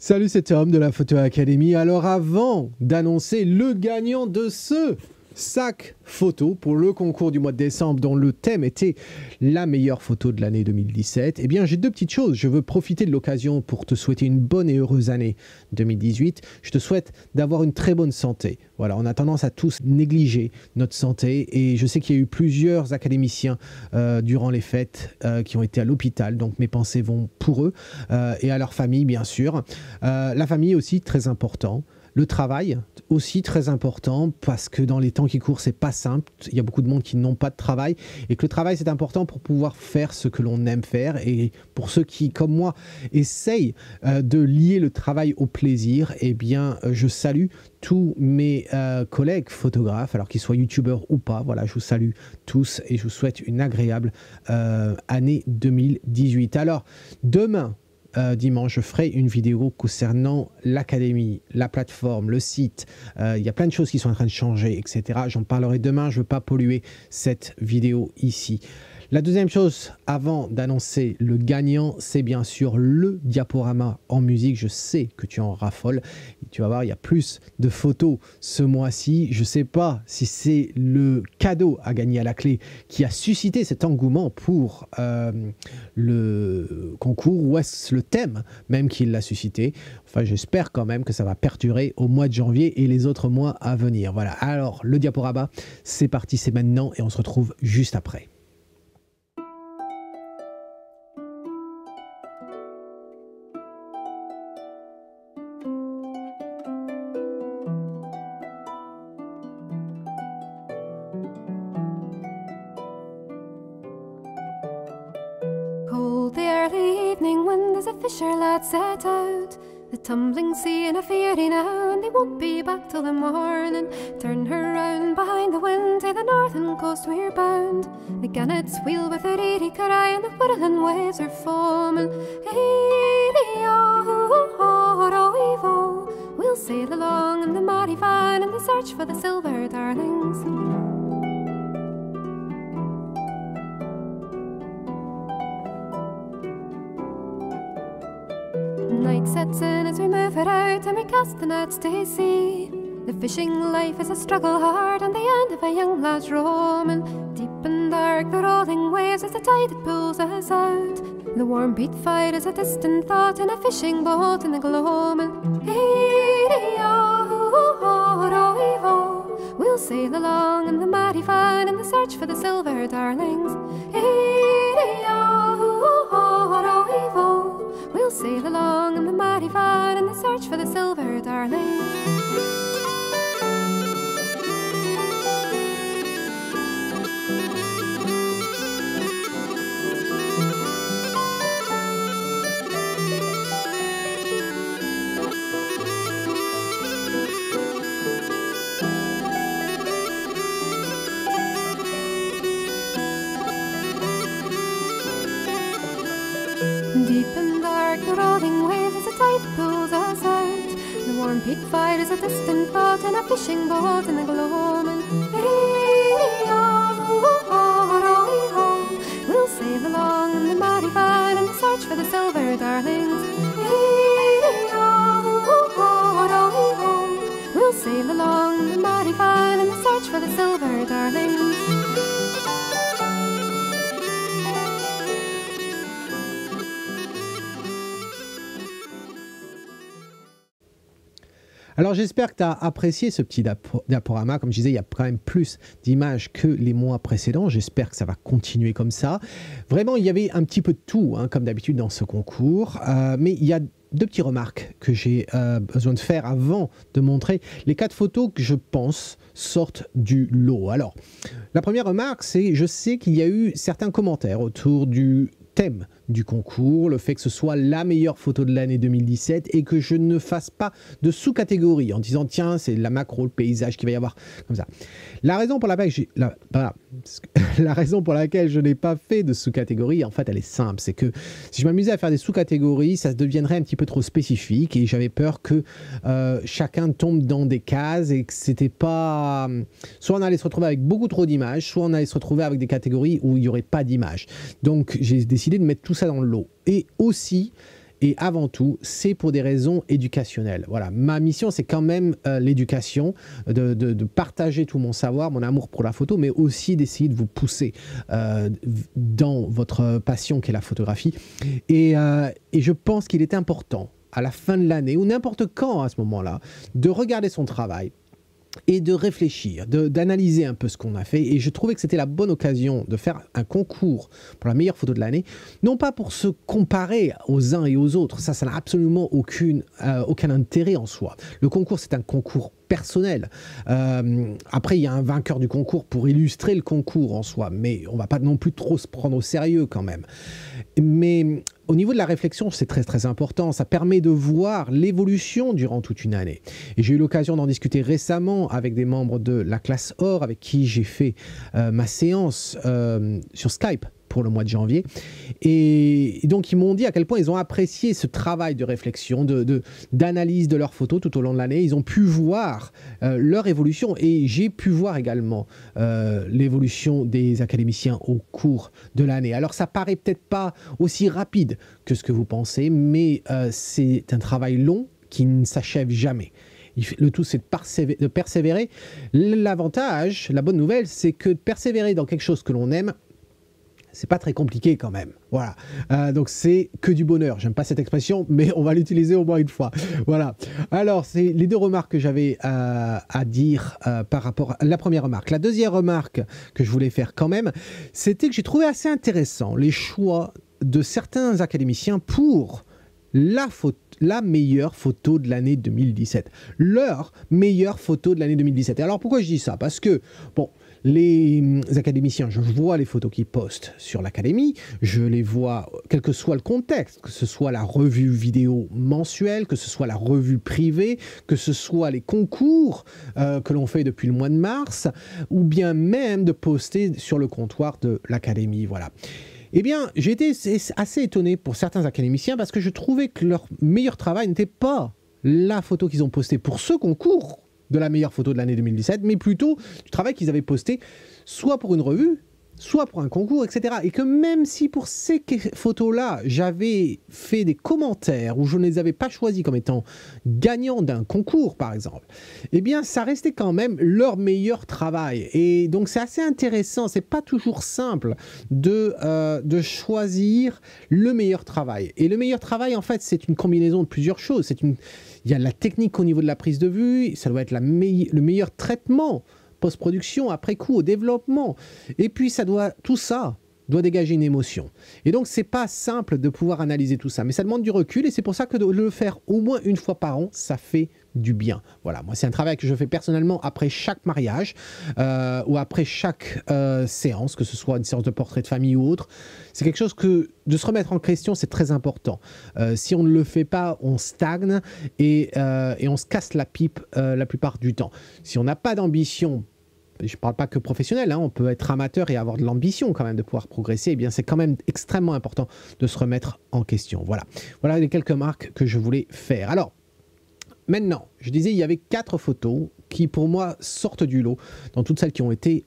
Salut, c'est Tom de la Photo Academy. Alors avant d'annoncer le gagnant de ce sac photo pour le concours du mois de décembre dont le thème était la meilleure photo de l'année 2017, eh bien j'ai deux petites choses. Je veux profiter de l'occasion pour te souhaiter une bonne et heureuse année 2018. Je te souhaite d'avoir une très bonne santé. Voilà, on a tendance à tous négliger notre santé et je sais qu'il y a eu plusieurs académiciens durant les fêtes qui ont été à l'hôpital, donc mes pensées vont pour eux et à leur famille bien sûr. La famille aussi très important. Le travail aussi très important parce que dans les temps qui courent, c'est pas simple. Il y a beaucoup de monde qui n'ont pas de travail et que le travail c'est important pour pouvoir faire ce que l'on aime faire. Et pour ceux qui, comme moi, essayent de lier le travail au plaisir, eh bien, je salue tous mes collègues photographes, alors qu'ils soient youtubeurs ou pas. Voilà, je vous salue tous et je vous souhaite une agréable année 2018. Alors, demain, dimanche, je ferai une vidéo concernant l'académie, la plateforme, le site. Il y a plein de choses qui sont en train de changer, etc. J'en parlerai demain. Je ne veux pas polluer cette vidéo ici. La deuxième chose, avant d'annoncer le gagnant, c'est bien sûr le diaporama en musique. Je sais que tu en raffoles. Tu vas voir, il y a plus de photos ce mois-ci. Je ne sais pas si c'est le cadeau à gagner à la clé qui a suscité cet engouement pour le concours ou est-ce le thème même qui l'a suscité. Enfin, j'espère quand même que ça va perdurer au mois de janvier et les autres mois à venir. Voilà, alors le diaporama, c'est parti, c'est maintenant et on se retrouve juste après. Cold the early evening when there's a fisher lad set out. The tumbling sea in a fury now, and they won't be back till the morning. Turn her round behind the wind, to the northern coast we're bound. The gannets wheel with their eerie cry, and the whirling waves are foaming. We'll sail along in the mighty van in the search for the silver darlings. Night sets in as we move it out and we cast the nets to sea. The fishing life is a struggle hard and the end of a young lad's roaming. Deep and dark the rolling waves as the tide that pulls us out. The warm beat fight is a distant thought in a fishing boat in the gloaming. We'll sail along in the mighty van in the search for the silver darlings. We'll sail along in the mighty van in the search for the silver darlings. Deep and dark the rolling waves as the tide pulls us out. The warm peak fight is a distant thought in a fishing boat in the gloaming. We'll sail along in the mighty van in the search for the silver darlings. We'll sail along in the mighty van in the search for the silver darlings. Alors j'espère que tu as apprécié ce petit diaporama. Comme je disais, il y a quand même plus d'images que les mois précédents. J'espère que ça va continuer comme ça. Vraiment, il y avait un petit peu de tout, hein, comme d'habitude dans ce concours. Mais il y a deux petites remarques que j'ai besoin de faire avant de montrer les 4 photos que je pense sortent du lot. Alors, la première remarque, c'est je sais qu'il y a eu certains commentaires autour du thème du concours, le fait que ce soit la meilleure photo de l'année 2017 et que je ne fasse pas de sous-catégorie en disant tiens c'est la macro, le paysage qu'il va y avoir comme ça. La raison pour laquelle la raison pour laquelle je n'ai pas fait de sous-catégorie, en fait elle est simple, c'est que si je m'amusais à faire des sous-catégories ça deviendrait un petit peu trop spécifique et j'avais peur que chacun tombe dans des cases et que c'était pas, soit on allait se retrouver avec beaucoup trop d'images, soit on allait se retrouver avec des catégories où il n'y aurait pas d'images. Donc j'ai décidé de mettre tout ça dans le lot. Et aussi, et avant tout, c'est pour des raisons éducationnelles. Voilà, ma mission, c'est quand même l'éducation, de partager tout mon savoir, mon amour pour la photo, mais aussi d'essayer de vous pousser dans votre passion qui est la photographie. Et je pense qu'il est important, à la fin de l'année, ou n'importe quand à ce moment-là, de regarder son travail, et de réfléchir, d'analyser un peu ce qu'on a fait. Et je trouvais que c'était la bonne occasion de faire un concours pour la meilleure photo de l'année, non pas pour se comparer aux uns et aux autres, ça n'a absolument aucun intérêt en soi. Le concours, c'est un concours personnel. Après, il y a un vainqueur du concours pour illustrer le concours en soi, mais on ne va pas non plus trop se prendre au sérieux quand même. Mais au niveau de la réflexion, c'est très très important. Ça permet de voir l'évolution durant toute une année. Et j'ai eu l'occasion d'en discuter récemment avec des membres de la classe Or, avec qui j'ai fait ma séance sur Skype pour le mois de janvier. Et donc, ils m'ont dit à quel point ils ont apprécié ce travail de réflexion, d'analyse de leurs photos tout au long de l'année. Ils ont pu voir leur évolution et j'ai pu voir également l'évolution des académiciens au cours de l'année. Alors, ça paraît peut-être pas aussi rapide que ce que vous pensez, mais c'est un travail long qui ne s'achève jamais. Le tout, c'est de persévérer. L'avantage, la bonne nouvelle, c'est que de persévérer dans quelque chose que l'on aime, c'est pas très compliqué quand même. Voilà. Donc c'est que du bonheur. J'aime pas cette expression, mais on va l'utiliser au moins une fois. Voilà. Alors, c'est les deux remarques que j'avais à dire par rapport à la première remarque. La deuxième remarque que je voulais faire quand même, c'était que j'ai trouvé assez intéressant les choix de certains académiciens pour la meilleure photo de l'année 2017. Leur meilleure photo de l'année 2017. Et alors, pourquoi je dis ça? Parce que, bon, les académiciens, je vois les photos qu'ils postent sur l'académie, je les vois, quel que soit le contexte, que ce soit la revue vidéo mensuelle, que ce soit la revue privée, que ce soit les concours que l'on fait depuis le mois de mars, ou bien même de poster sur le comptoir de l'académie, voilà. Eh bien, j'ai été assez étonné pour certains académiciens parce que je trouvais que leur meilleur travail n'était pas la photo qu'ils ont postée pour ce concours de la meilleure photo de l'année 2017, mais plutôt du travail qu'ils avaient posté soit pour une revue, soit pour un concours, etc. Et que même si pour ces photos-là, j'avais fait des commentaires où je ne les avais pas choisis comme étant gagnants d'un concours, par exemple, eh bien, ça restait quand même leur meilleur travail. Et donc, c'est assez intéressant. C'est pas toujours simple de choisir le meilleur travail. Et le meilleur travail, en fait, c'est une combinaison de plusieurs choses. Il y a la technique au niveau de la prise de vue, ça doit être le meilleur traitement post-production, après coup, au développement. Et puis, tout ça doit dégager une émotion. Et donc, c'est pas simple de pouvoir analyser tout ça, mais ça demande du recul et c'est pour ça que de le faire au moins une fois par an, ça fait du bien. Voilà, moi, c'est un travail que je fais personnellement après chaque mariage ou après chaque séance, que ce soit une séance de portrait de famille ou autre. C'est quelque chose de se remettre en question, c'est très important. Si on ne le fait pas, on stagne et on se casse la pipe la plupart du temps. Si on n'a pas d'ambition, je ne parle pas que professionnel, hein, on peut être amateur et avoir de l'ambition quand même de pouvoir progresser, eh bien c'est quand même extrêmement important de se remettre en question. Voilà, voilà les quelques marques que je voulais faire. Alors, maintenant, je disais, il y avait 4 photos qui, pour moi, sortent du lot dans toutes celles qui ont été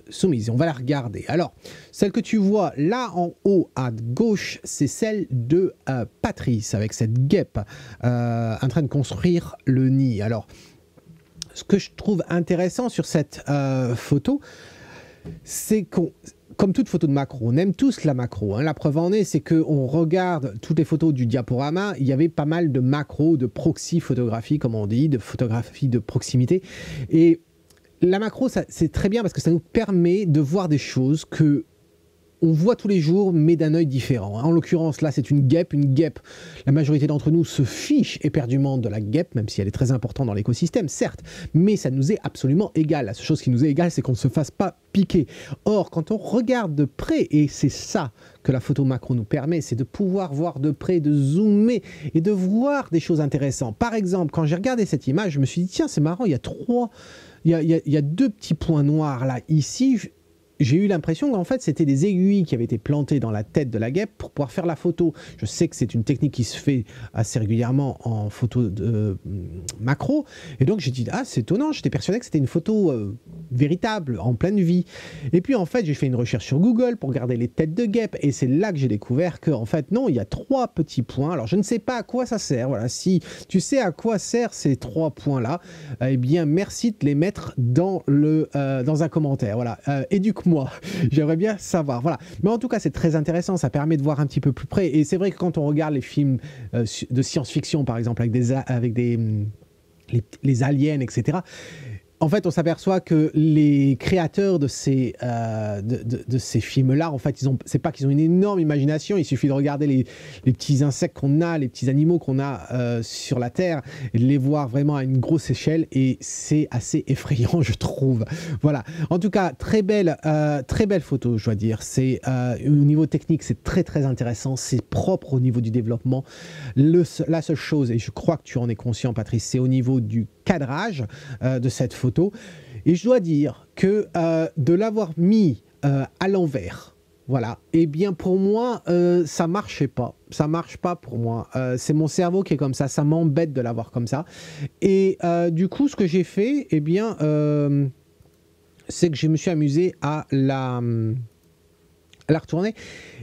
soumises. On va la regarder. Alors, celle que tu vois là en haut à gauche, c'est celle de Patrice, avec cette guêpe en train de construire le nid. Alors, ce que je trouve intéressant sur cette photo, c'est comme toute photo de macro, on aime tous la macro. Hein. La preuve en est, c'est qu'on regarde toutes les photos du diaporama, il y avait pas mal de macro, de proxy photographie, comme on dit, de photographie de proximité. Et la macro, c'est très bien parce que ça nous permet de voir des choses que on voit tous les jours, mais d'un œil différent. En l'occurrence, là, c'est une guêpe. Une guêpe, la majorité d'entre nous se fiche éperdument de la guêpe, même si elle est très importante dans l'écosystème, certes, mais ça nous est absolument égal. La seule chose qui nous est égale, c'est qu'on ne se fasse pas piquer. Or, quand on regarde de près, et c'est ça que la photo macro nous permet, c'est de pouvoir voir de près, de zoomer et de voir des choses intéressantes. Par exemple, quand j'ai regardé cette image, je me suis dit, tiens, c'est marrant, il y a 2 petits points noirs là, ici. J'ai eu l'impression qu'en fait, c'était des aiguilles qui avaient été plantées dans la tête de la guêpe pour pouvoir faire la photo. Je sais que c'est une technique qui se fait assez régulièrement en photo de macro. Et donc, j'ai dit, ah, c'est étonnant, j'étais persuadé que c'était une photo véritable, en pleine vie. Et puis en fait, j'ai fait une recherche sur Google pour regarder les têtes de guêpes et c'est là que j'ai découvert que en fait non, il y a 3 petits points. Alors je ne sais pas à quoi ça sert. Voilà, si tu sais à quoi servent ces 3 points-là, eh bien merci de les mettre dans un commentaire. Voilà, éduque-moi. J'aimerais bien savoir. Voilà. Mais en tout cas, c'est très intéressant. Ça permet de voir un petit peu plus près. Et c'est vrai que quand on regarde les films de science-fiction, par exemple, avec les aliens, etc., en fait, on s'aperçoit que les créateurs de ces films-là, en fait, c'est pas qu'ils ont une énorme imagination, il suffit de regarder les petits insectes qu'on a, les petits animaux qu'on a sur la Terre, et de les voir vraiment à une grosse échelle, et c'est assez effrayant, je trouve. Voilà. En tout cas, très belle photo, je dois dire. Au niveau technique, c'est très, très intéressant. C'est propre au niveau du développement. La seule chose, et je crois que tu en es conscient, Patrice, c'est au niveau du cadrage de cette photo. Et je dois dire que de l'avoir mis à l'envers, voilà, et bien pour moi, ça marchait pas. Ça marche pas pour moi. C'est mon cerveau qui est comme ça m'embête de l'avoir comme ça. Et du coup, ce que j'ai fait, eh bien, c'est que je me suis amusé à la retourner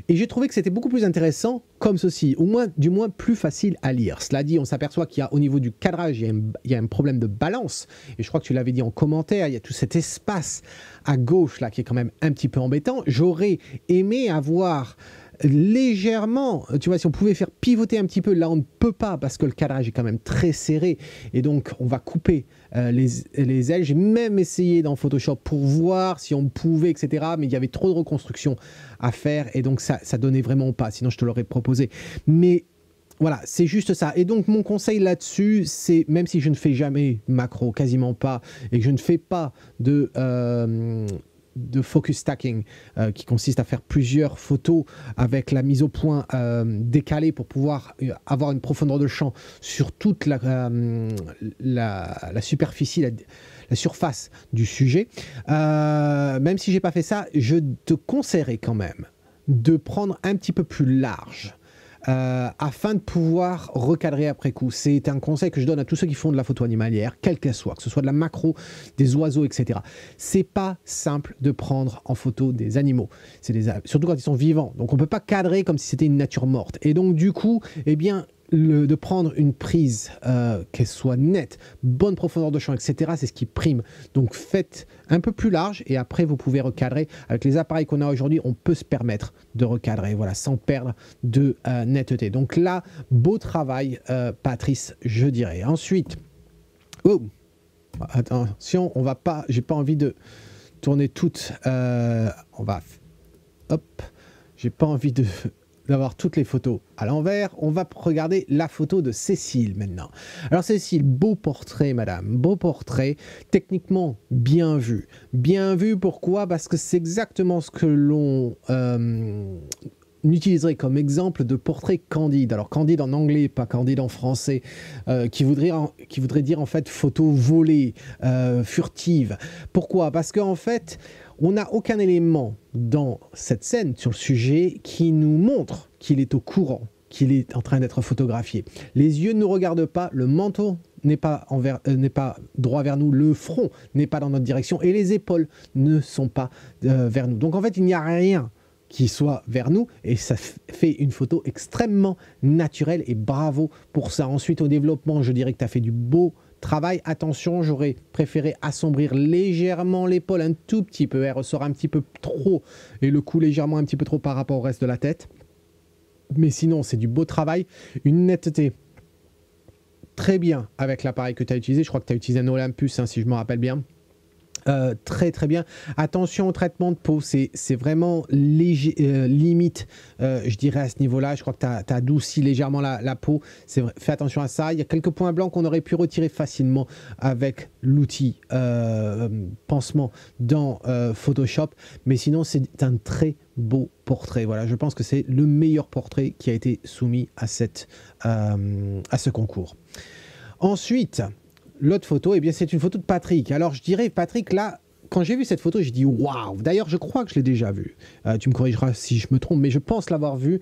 et j'ai trouvé que c'était beaucoup plus intéressant comme ceci, du moins plus facile à lire. Cela dit, on s'aperçoit qu'il y a au niveau du cadrage, il y a un problème de balance et je crois que tu l'avais dit en commentaire, il y a tout cet espace à gauche là qui est quand même un petit peu embêtant. J'aurais aimé avoir légèrement, tu vois, si on pouvait faire pivoter un petit peu, là on ne peut pas parce que le cadrage est quand même très serré et donc on va couper les ailes. J'ai même essayé dans Photoshop pour voir si on pouvait, etc. mais il y avait trop de reconstruction à faire et donc ça donnait vraiment pas, sinon je te l'aurais proposé. Mais voilà, c'est juste ça. Et donc mon conseil là-dessus, c'est, même si je ne fais jamais macro, quasiment pas, et que je ne fais pas de focus stacking qui consiste à faire plusieurs photos avec la mise au point décalée pour pouvoir avoir une profondeur de champ sur toute la superficie, la surface du sujet. Même si j'ai pas fait ça, je te conseillerais quand même de prendre un petit peu plus large. Afin de pouvoir recadrer après coup. C'est un conseil que je donne à tous ceux qui font de la photo animalière, quelle qu'elle soit, que ce soit de la macro, des oiseaux, etc. C'est pas simple de prendre en photo des animaux, surtout quand ils sont vivants. Donc on peut pas cadrer comme si c'était une nature morte. Et donc du coup, eh bien, de prendre une prise qu'elle soit nette, bonne profondeur de champ, etc. C'est ce qui prime. Donc faites un peu plus large et après vous pouvez recadrer. Avec les appareils qu'on a aujourd'hui, on peut se permettre de recadrer, voilà, sans perdre de netteté. Donc là, beau travail, Patrice, je dirais. Ensuite, attention, on va pas, j'ai pas envie de tourner toute. J'ai pas envie d'avoir toutes les photos à l'envers. On va regarder la photo de Cécile maintenant. Alors Cécile, beau portrait madame, beau portrait, techniquement bien vu. Bien vu, pourquoi? Parce que c'est exactement ce que l'on utiliserait comme exemple de portrait candide. Alors candide en anglais, pas candide en français, qui voudrait dire en fait photo volée, furtive. Pourquoi? Parce qu'en fait, on n'a aucun élément dans cette scène sur le sujet qui nous montre qu'il est au courant, qu'il est en train d'être photographié. Les yeux ne nous regardent pas, le menton n'est pas droit vers nous, le front n'est pas dans notre direction et les épaules ne sont pas vers nous. Donc en fait, il n'y a rien qui soit vers nous et ça fait une photo extrêmement naturelle et bravo pour ça. Ensuite, au développement, je dirais que tu as fait du beau travail. Attention, j'aurais préféré assombrir légèrement l'épaule un tout petit peu. Elle ressort un petit peu trop et le cou légèrement un petit peu trop par rapport au reste de la tête. Mais sinon, c'est du beau travail. Une netteté très bien avec l'appareil que tu as utilisé. Je crois que tu as utilisé un Olympus, hein, si je me rappelle bien. Très très bien. Attention au traitement de peau, c'est vraiment léger, limite, je dirais à ce niveau-là. Je crois que tu as adouci légèrement la peau. Fais attention à ça. Il y a quelques points blancs qu'on aurait pu retirer facilement avec l'outil pansement dans Photoshop. Mais sinon, c'est un très beau portrait. Voilà, je pense que c'est le meilleur portrait qui a été soumis à ce concours. Ensuite, l'autre photo, eh bien, c'est une photo de Patrick. Alors, je dirais, Patrick, là, quand j'ai vu cette photo, j'ai dit waouh. D'ailleurs, je crois que je l'ai déjà vue. Tu me corrigeras si je me trompe, mais je pense l'avoir vue.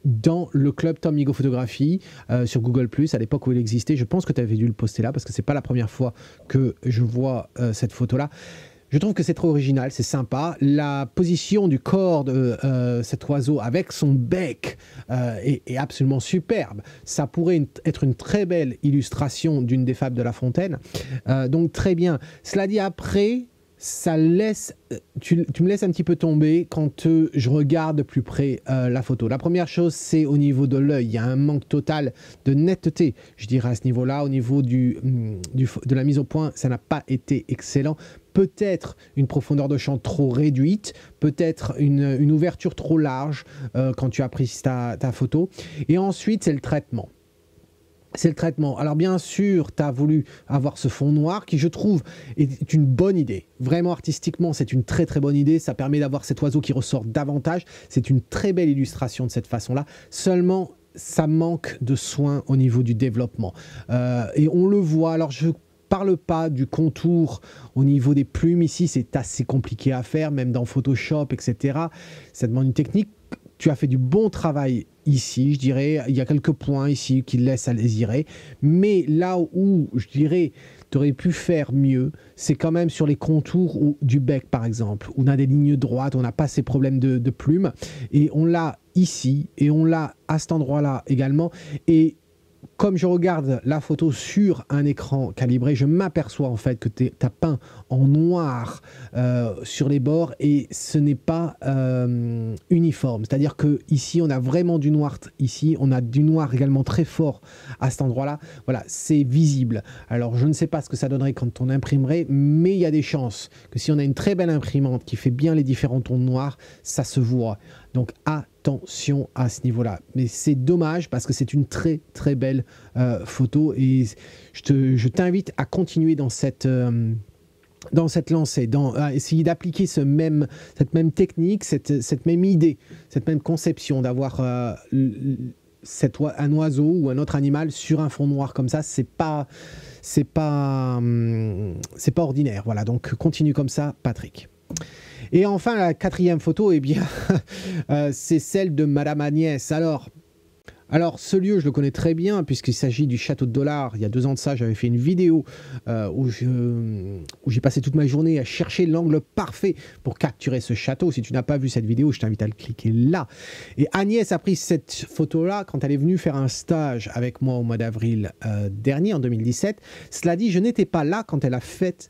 dans le club Tom Migo Photographie sur Google+, à l'époque où il existait. Je pense que tu avais dû le poster là, parce que c'est pas la première fois que je vois cette photo-là. Je trouve que c'est trop original, c'est sympa. La position du corps de cet oiseau avec son bec est absolument superbe. Ça pourrait être une très belle illustration d'une des fables de La Fontaine. Donc très bien. Cela dit, après, ça laisse, tu me laisses un petit peu tomber quand je regarde de plus près la photo. La première chose, c'est au niveau de l'œil. Il y a un manque total de netteté, je dirais, à ce niveau-là. Au niveau de la mise au point, ça n'a pas été excellent. Peut-être une profondeur de champ trop réduite, peut-être une ouverture trop large quand tu as pris ta photo. Et ensuite, c'est le traitement. C'est le traitement. Alors bien sûr, tu as voulu avoir ce fond noir qui, je trouve, est une bonne idée. Vraiment artistiquement, c'est une très très bonne idée. Ça permet d'avoir cet oiseau qui ressort davantage. C'est une très belle illustration de cette façon-là. Seulement, ça manque de soin au niveau du développement. Et on le voit. Alors je parle pas du contour au niveau des plumes. Ici, c'est assez compliqué à faire, même dans Photoshop, etc. Ça demande une technique. Tu as fait du bon travail ici, je dirais. Il y a quelques points ici qui laissent à désirer. Mais là où, je dirais, tu aurais pu faire mieux, c'est quand même sur les contours du bec, par exemple. Où on a des lignes droites, on n'a pas ces problèmes de plumes. Et on l'a ici, et on l'a à cet endroit-là également. Et comme je regarde la photo sur un écran calibré, je m'aperçois en fait que tu as peint en noir sur les bords et ce n'est pas uniforme. C'est-à-dire qu'ici, on a vraiment du noir. Ici, on a du noir également très fort à cet endroit-là. Voilà, c'est visible. Alors, je ne sais pas ce que ça donnerait quand on imprimerait, mais il y a des chances que si on a une très belle imprimante qui fait bien les différents tons de noir, ça se voit. Donc, attention à ce niveau-là. Mais c'est dommage parce que c'est une très, très belle photo et je t'invite à continuer dans cette lancée, à essayer d'appliquer cette même technique, cette même idée, cette même conception d'avoir un oiseau ou un autre animal sur un fond noir comme ça. C'est pas ordinaire. Voilà, donc continue comme ça, Patrick. Et enfin, la quatrième photo, eh bien, c'est celle de Madame Agnès. Alors, ce lieu, je le connais très bien, puisqu'il s'agit du Château de Dollard. Il y a 2 ans de ça, j'avais fait une vidéo où j'ai passé toute ma journée à chercher l'angle parfait pour capturer ce château. Si tu n'as pas vu cette vidéo, je t'invite à le cliquer là. Et Agnès a pris cette photo-là quand elle est venue faire un stage avec moi au mois d'avril dernier, en 2017. Cela dit, je n'étais pas là quand elle a fait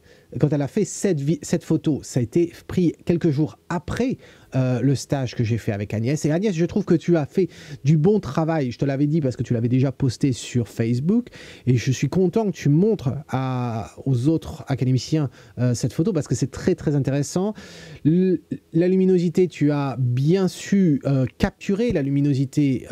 cette photo. Ça a été pris quelques jours après le stage que j'ai fait avec Agnès. Et Agnès, je trouve que tu as fait du bon travail. Je te l'avais dit parce que tu l'avais déjà posté sur Facebook. Et je suis content que tu montres aux autres académiciens cette photo parce que c'est très très intéressant. La luminosité, tu as bien su capturer la luminosité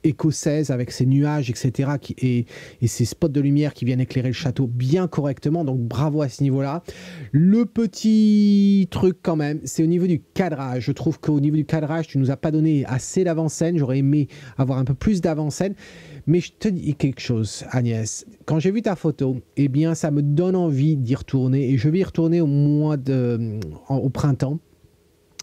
écossaise avec ces nuages, etc. Et ces spots de lumière qui viennent éclairer le château bien correctement. Donc bravo à ce niveau-là. Le petit truc quand même, c'est au niveau du cadrage. Je trouve qu'au niveau du cadrage, tu nous as pas donné assez d'avant-scène. J'aurais aimé avoir un peu plus d'avant-scène. Mais je te dis quelque chose, Agnès. Quand j'ai vu ta photo, eh bien, ça me donne envie d'y retourner. Et je vais y retourner au printemps.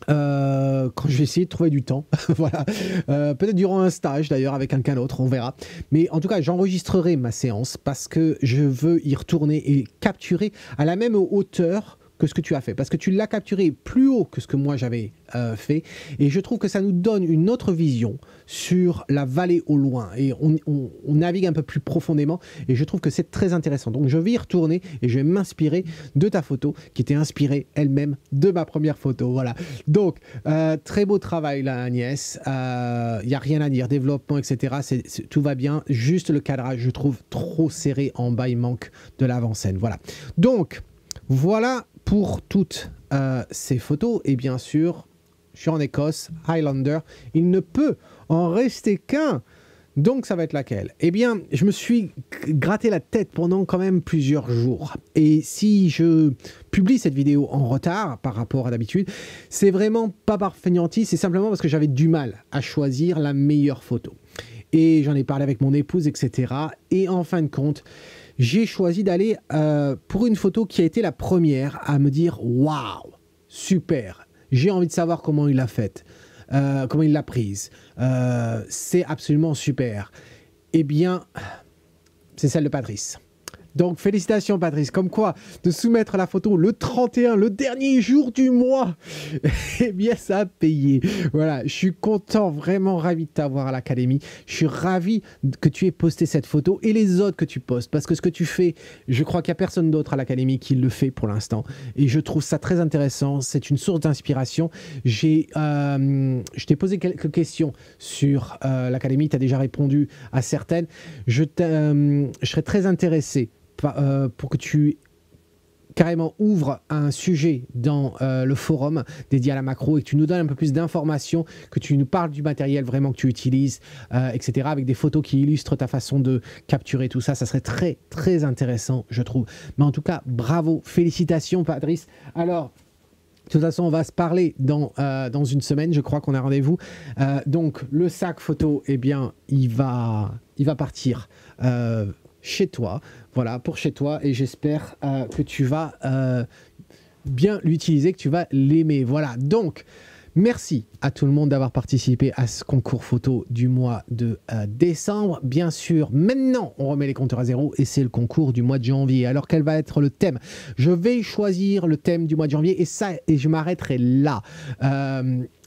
Quand je vais essayer de trouver du temps. Voilà. Peut-être durant un stage d'ailleurs avec quelqu'un d'autre, on verra. Mais en tout cas, j'enregistrerai ma séance parce que je veux y retourner et capturer à la même hauteur que ce que tu as fait. Parce que tu l'as capturé plus haut que ce que moi j'avais fait. Et je trouve que ça nous donne une autre vision sur la vallée au loin. Et on navigue un peu plus profondément. Et je trouve que c'est très intéressant. Donc je vais y retourner et je vais m'inspirer de ta photo qui était inspirée elle-même de ma première photo. Voilà. Donc, très beau travail là, Agnès. Il n'y a rien à dire. Développement, etc. Tout va bien. Juste le cadrage, je trouve trop serré en bas. Il manque de l'avant-scène. Voilà. Donc, voilà pour toutes ces photos. Et bien sûr, je suis en Écosse, Highlander. Il ne peut en rester qu'un. Donc, ça va être laquelle? Eh bien, je me suis gratté la tête pendant quand même plusieurs jours. Et si je publie cette vidéo en retard par rapport à d'habitude, c'est vraiment pas par fainéantise, c'est simplement parce que j'avais du mal à choisir la meilleure photo. Et j'en ai parlé avec mon épouse, etc. Et en fin de compte, j'ai choisi d'aller pour une photo qui a été la première à me dire « Waouh, super, j'ai envie de savoir comment il l'a faite. comment il l'a prise. C'est absolument super. Eh bien, c'est celle de Patrice. Donc, félicitations, Patrice. Comme quoi, de soumettre la photo le 31, le dernier jour du mois, eh bien, ça a payé. Voilà, je suis content, vraiment ravi de t'avoir à l'Académie. Je suis ravi que tu aies posté cette photo et les autres que tu postes. Parce que ce que tu fais, je crois qu'il n'y a personne d'autre à l'Académie qui le fait pour l'instant. Et je trouve ça très intéressant. C'est une source d'inspiration. Je t'ai posé quelques questions sur l'Académie. Tu as déjà répondu à certaines. Je serais très intéressé pour que tu carrément ouvres un sujet dans le forum dédié à la macro et que tu nous donnes un peu plus d'informations, que tu nous parles du matériel vraiment que tu utilises, etc., avec des photos qui illustrent ta façon de capturer tout ça. Ça serait très, très intéressant, je trouve. Mais en tout cas, bravo, félicitations, Patrice. Alors, de toute façon, on va se parler dans une semaine. Je crois qu'on a rendez-vous. Donc, le sac photo, eh bien, il va partir chez toi, voilà, pour chez toi, et j'espère que tu vas bien l'utiliser, que tu vas l'aimer. Voilà, donc merci à tout le monde d'avoir participé à ce concours photo du mois de décembre. Bien sûr, maintenant, on remet les compteurs à zéro et c'est le concours du mois de janvier. Alors, quel va être le thème? Je vais choisir le thème du mois de janvier et je m'arrêterai là.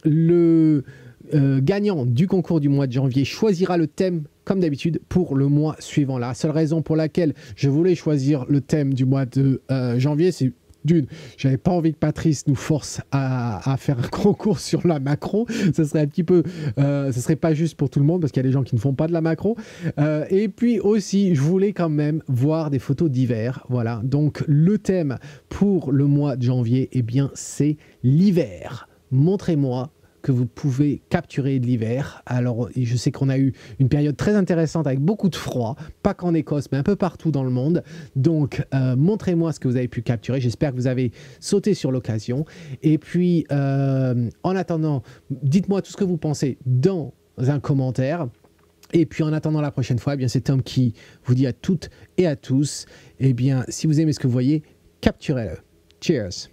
Le gagnant du concours du mois de janvier choisira le thème comme d'habitude pour le mois suivant. La seule raison pour laquelle je voulais choisir le thème du mois de janvier, c'est d'une, j'avais pas envie que Patrice nous force à faire un concours sur la macro. Ça serait un petit peu, ça serait pas juste pour tout le monde parce qu'il y a des gens qui ne font pas de la macro. Et puis aussi, je voulais quand même voir des photos d'hiver. Voilà. Donc le thème pour le mois de janvier, eh bien, c'est l'hiver. Montrez-moi que vous pouvez capturer de l'hiver. Alors, je sais qu'on a eu une période très intéressante avec beaucoup de froid, pas qu'en Écosse, mais un peu partout dans le monde. Donc, montrez-moi ce que vous avez pu capturer. J'espère que vous avez sauté sur l'occasion. Et puis, en attendant, dites-moi tout ce que vous pensez dans un commentaire. Et puis, en attendant la prochaine fois, eh bien, c'est Tom qui vous dit à toutes et à tous, eh bien, si vous aimez ce que vous voyez, capturez-le. Cheers!